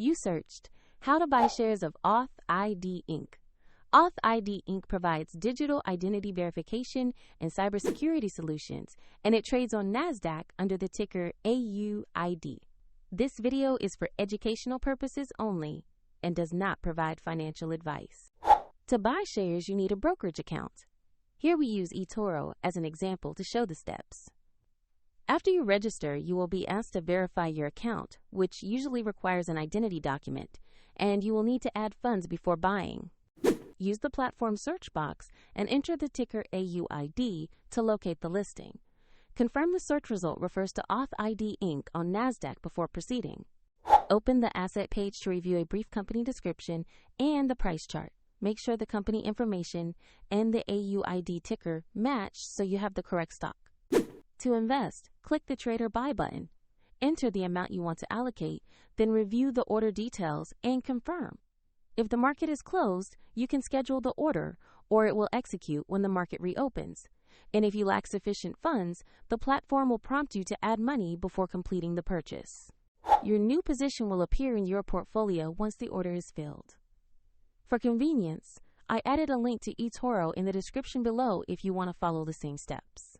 You searched how to buy shares of authID Inc. authID Inc. provides digital identity verification and cybersecurity solutions, and it trades on NASDAQ under the ticker AUID. This video is for educational purposes only and does not provide financial advice. To buy shares, you need a brokerage account. Here we use eToro as an example to show the steps. After you register, you will be asked to verify your account, which usually requires an identity document, and you will need to add funds before buying. Use the platform search box and enter the ticker AUID to locate the listing. Confirm the search result refers to authID Inc. on NASDAQ before proceeding. Open the asset page to review a brief company description and the price chart. Make sure the company information and the AUID ticker match so you have the correct stock. To invest, click the Trade or Buy button. Enter the amount you want to allocate, then review the order details and confirm. If the market is closed, you can schedule the order, or it will execute when the market reopens. And if you lack sufficient funds, the platform will prompt you to add money before completing the purchase. Your new position will appear in your portfolio once the order is filled. For convenience, I added a link to eToro in the description below if you want to follow the same steps.